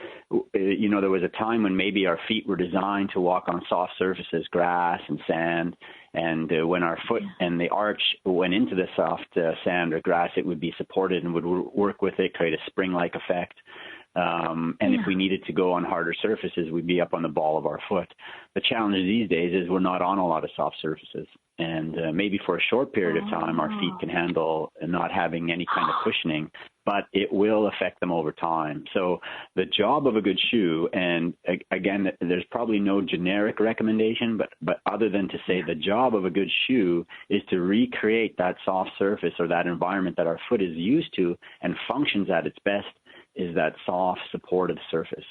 there was a time when maybe our feet were designed to walk on soft surfaces, grass and sand. And when our foot and the arch went into the soft sand or grass, it would be supported and would work with it, create a spring-like effect. And if we needed to go on harder surfaces, we'd be up on the ball of our foot. The challenge these days is we're not on a lot of soft surfaces. And maybe for a short period of time, our feet can handle not having any kind of cushioning, but it will affect them over time. So the job of a good shoe, and again, there's probably no generic recommendation, but other than to say the job of a good shoe is to recreate that soft surface or that environment that our foot is used to and functions at its best, is that soft, supportive surface.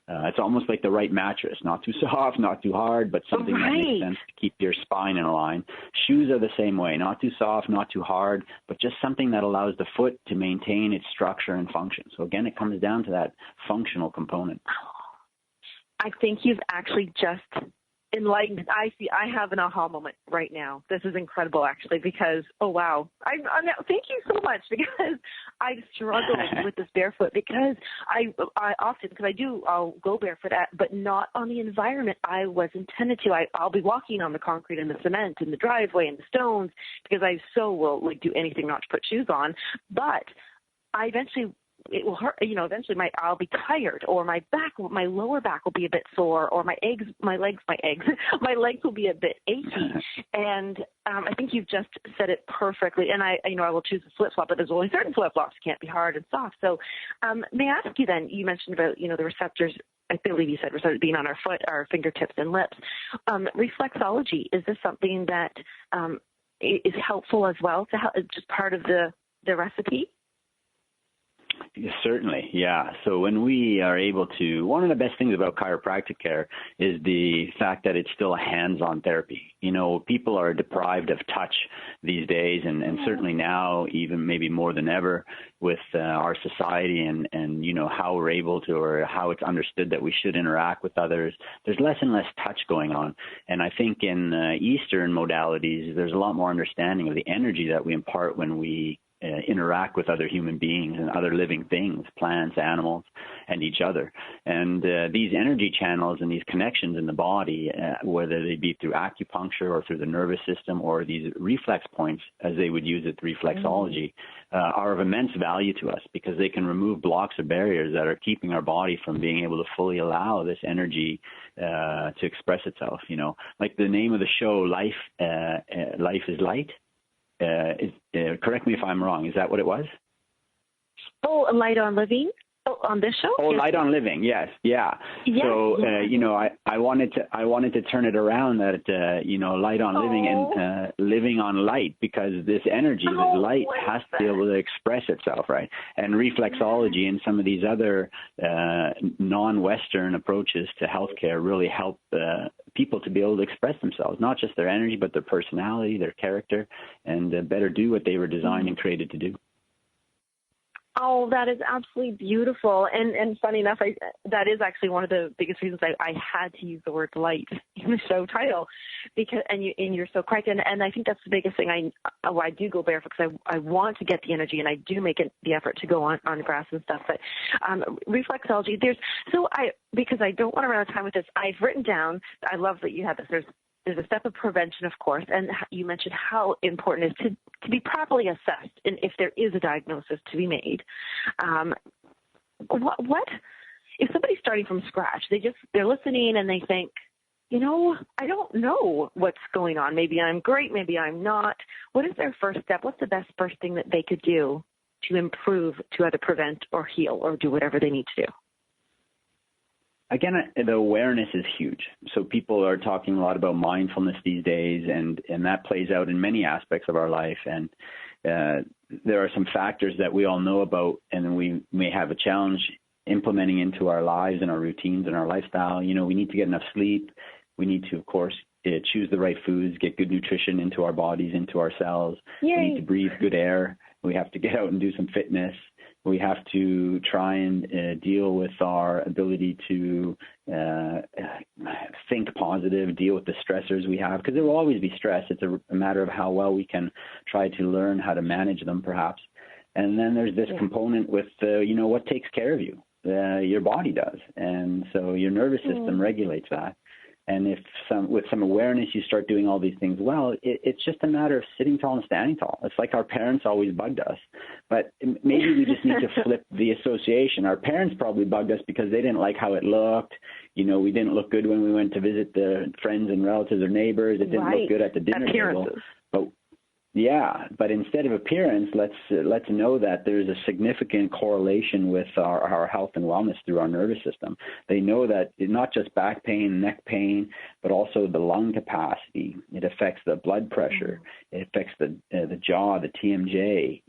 It's almost like the right mattress, not too soft, not too hard, but something that makes sense to keep your spine in a line. Shoes are the same way, not too soft, not too hard, but just something that allows the foot to maintain its structure and function. So again, it comes down to that functional component. I think you've actually just enlightened. I have an aha moment right now. This is incredible, actually, because, oh, wow. Thank you so much, because I've struggled with this barefoot, because I often, because I'll go barefoot, but not on the environment I was intended to. I'll be walking on the concrete and the cement and the driveway and the stones, because I will do anything not to put shoes on. But I eventually, it will hurt, eventually I'll be tired, or my lower back will be a bit sore, or my legs will be a bit achy. And I think you've just said it perfectly. And I will choose a flip-flop, but there's only certain flip-flops can't be hard and soft. So may I ask you then, you mentioned about, the receptors, I believe you said receptors being on our foot, our fingertips and lips. Reflexology, is this something that is helpful as well, just part of the recipe? Certainly, yeah. So when we are able to, one of the best things about chiropractic care is the fact that it's still a hands-on therapy. People are deprived of touch these days, and certainly now, even maybe more than ever, with our society and how we're able to, or how it's understood that we should interact with others. There's less and less touch going on. And I think in Eastern modalities, there's a lot more understanding of the energy that we impart when we interact with other human beings and other living things, plants, animals, and each other. And these energy channels and these connections in the body, whether they be through acupuncture or through the nervous system or these reflex points, as they would use it, reflexology, are of immense value to us, because they can remove blocks or barriers that are keeping our body from being able to fully allow this energy to express itself. Like the name of the show, Life is Light. Correct me if I'm wrong. Is that what it was? Oh, Light on Living? Oh, on this show? Oh, yes. Light on Living. Yes. Yeah. Yes. So, I wanted to turn it around that, light on living and living on light, because this energy, this light has to be able to express itself, right? And reflexology and some of these other non-Western approaches to healthcare really help people to be able to express themselves, not just their energy, but their personality, their character, and better do what they were designed and created to do. Oh, that is absolutely beautiful. And funny enough, that is actually one of the biggest reasons I had to use the word light in the show title, because you're so correct. And I think that's the biggest thing I do go barefoot, because I want to get the energy, and I do make the effort to go on grass and stuff. But reflexology, because I don't want to run out of time with this, I've written down, I love that you have this, there's a step of prevention, of course, and you mentioned how important it is to be properly assessed, and if there is a diagnosis to be made. What if somebody's starting from scratch? They're listening and they think, I don't know what's going on. Maybe I'm great, maybe I'm not. What is their first step? What's the best first thing that they could do to improve, to either prevent or heal or do whatever they need to do? Again, the awareness is huge. So people are talking a lot about mindfulness these days, and that plays out in many aspects of our life. And there are some factors that we all know about, and we may have a challenge implementing into our lives and our routines and our lifestyle. We need to get enough sleep. We need to, of course, choose the right foods, get good nutrition into our bodies, into our cells. Yay. We need to breathe good air. We have to get out and do some fitness. We have to try and deal with our ability to think positive, deal with the stressors we have, because there will always be stress. It's a matter of how well we can try to learn how to manage them, perhaps. And then there's this component with, what takes care of you? Your body does. And so your nervous system regulates that. And with some awareness, you start doing all these things well, it's just a matter of sitting tall and standing tall. It's like our parents always bugged us. But maybe we just need to flip the association. Our parents probably bugged us because they didn't like how it looked. We didn't look good when we went to visit the friends and relatives or neighbors. It didn't look good at the dinner table. But instead of appearance, let's know that there's a significant correlation with our health and wellness through our nervous system. They know that not just back pain, neck pain, but also the lung capacity. It affects the blood pressure. It affects the jaw, the TMJ,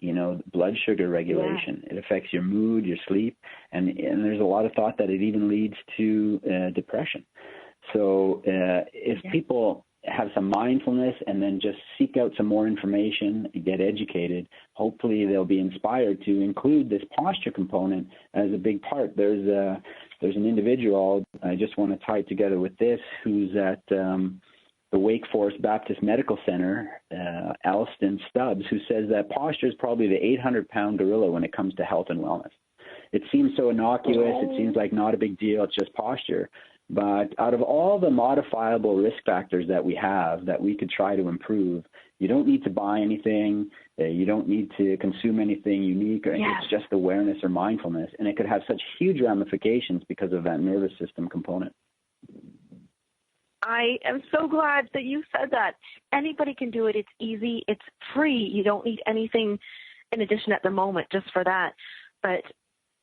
blood sugar regulation. It affects your mood, your sleep, and there's a lot of thought that it even leads to depression. So if people have some mindfulness and then just seek out some more information, get educated, hopefully they'll be inspired to include this posture component as a big part. There's an individual, I just want to tie it together with this, who's at the Wake Forest Baptist Medical Center, Alston Stubbs, who says that posture is probably the 800-pound gorilla when it comes to health and wellness. It seems so innocuous. It seems like not a big deal. It's just posture. But out of all the modifiable risk factors that we have that we could try to improve, you don't need to buy anything. You don't need to consume anything unique. It's just awareness or mindfulness. And it could have such huge ramifications because of that nervous system component. I am so glad that you said that. Anybody can do it. It's easy. It's free. You don't need anything in addition at the moment just for that. But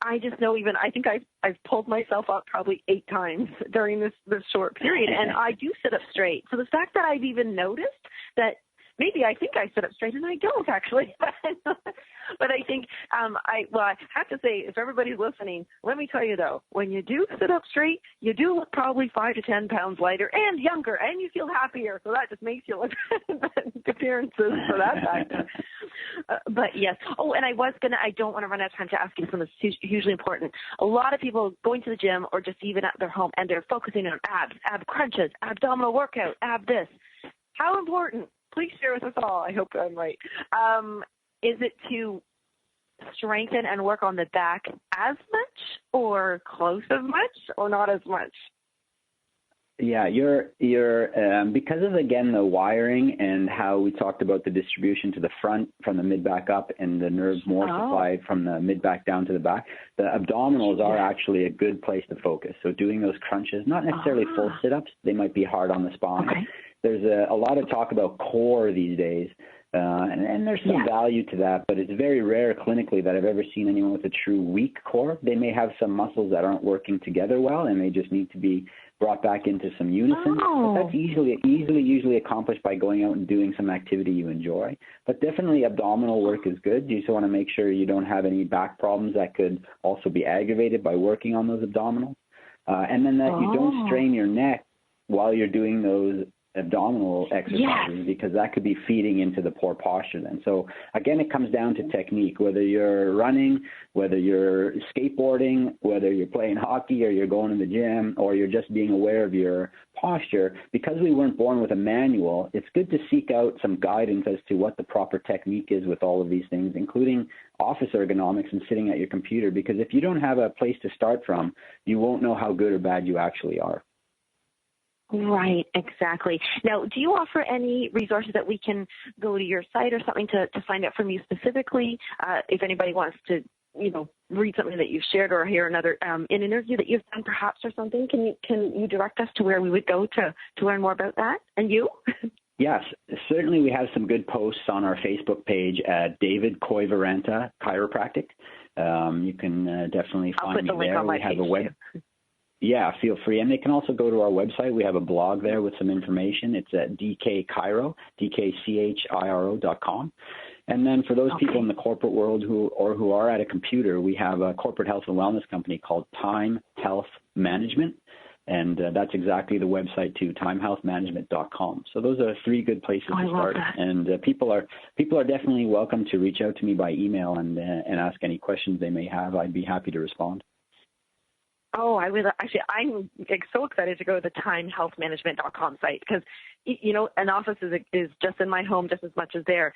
I just know I think I've pulled myself up probably 8 times during this short period, and I do sit up straight. So the fact that I've even noticed that maybe I think I sit up straight and I don't actually, but I think I have to say, if everybody's listening, let me tell you though, when you do sit up straight, you do look probably 5 to 10 pounds lighter and younger, and you feel happier. So that just makes you look appearances for that factor. But yes. Oh, and I don't want to run out of time to ask you something that's hugely important. A lot of people going to the gym or just even at their home, and they're focusing on ab crunches, abdominal workout, ab this. How important? Please share with us all. I hope I'm right. Is it to strengthen and work on the back as much, or close as much, or not as much? Yeah, you're because of, again, the wiring and how we talked about the distribution to the front from the mid-back up and the nerves more supplied from the mid-back down to the back, the abdominals are actually a good place to focus. So doing those crunches, not necessarily full sit-ups, they might be hard on the spine. Okay. There's a lot of talk about core these days, and there's some value to that, but it's very rare clinically that I've ever seen anyone with a true weak core. They may have some muscles that aren't working together well, and they just need to be brought back into some unison. But that's usually accomplished by going out and doing some activity you enjoy. But definitely abdominal work is good. You just want to make sure you don't have any back problems that could also be aggravated by working on those abdominals. And then that you don't strain your neck while you're doing those abdominal exercises, because that could be feeding into the poor posture then. So again, it comes down to technique, whether you're running, whether you're skateboarding, whether you're playing hockey or you're going to the gym, or you're just being aware of your posture. Because we weren't born with a manual, it's good to seek out some guidance as to what the proper technique is with all of these things, including office ergonomics and sitting at your computer, because if you don't have a place to start from, you won't know how good or bad you actually are. Right, exactly. Now, do you offer any resources that we can go to your site or something to find out from you specifically? If anybody wants to, read something that you've shared or hear another an interview that you've done perhaps or something, can you direct us to where we would go to learn more about that? And you? Yes, certainly we have some good posts on our Facebook page at David Koivuranta Chiropractic. You can definitely find me there. I'll put the link on my page too. Yeah, feel free. And they can also go to our website. We have a blog there with some information. It's at DKChiro.com. And then for those people in the corporate world who are at a computer, we have a corporate health and wellness company called Time Health Management. And that's exactly the website too, timehealthmanagement.com. So those are 3 good places to start. And people are definitely welcome to reach out to me by email and ask any questions they may have. I'd be happy to respond. Oh, I will. Actually, I'm so excited to go to the timehealthmanagement.com site because, an office is just in my home just as much as there.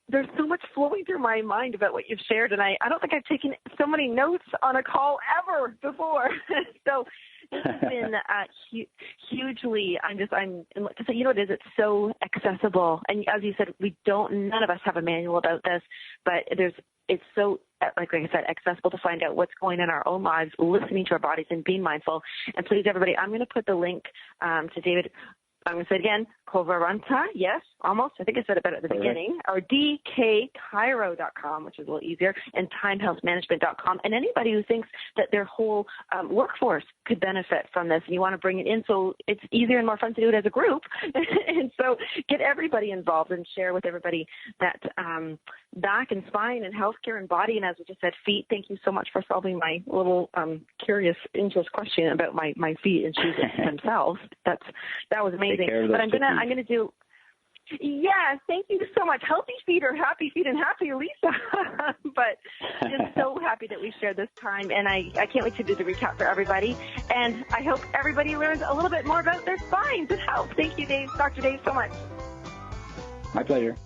There's so much flowing through my mind about what you've shared, and I don't think I've taken so many notes on a call ever before. So this has been hugely. It is. It's so accessible, and as you said, none of us have a manual about this, but it's so, like I said, accessible to find out what's going on in our own lives, listening to our bodies and being mindful. And please, everybody, I'm going to put the link to David. I'm going to say it again, Koivuranta, yes, almost. I think I said it better at the beginning. Or DKChiro.com, which is a little easier, and timehealthmanagement.com. And anybody who thinks that their whole workforce could benefit from this, and you want to bring it in so it's easier and more fun to do it as a group. And so get everybody involved and share with everybody that back and spine and healthcare and body, and as we just said, feet. Thank you so much for solving my little curious interest question about my feet and shoes themselves. That was amazing. But I'm gonna do. Yes, thank you so much. Healthy feet are happy feet and happy Lisa. But just so happy that we shared this time, and I can't wait to do the recap for everybody. And I hope everybody learns a little bit more about their spines and health. Thank you, Dave, Dr. Dave, so much. My pleasure.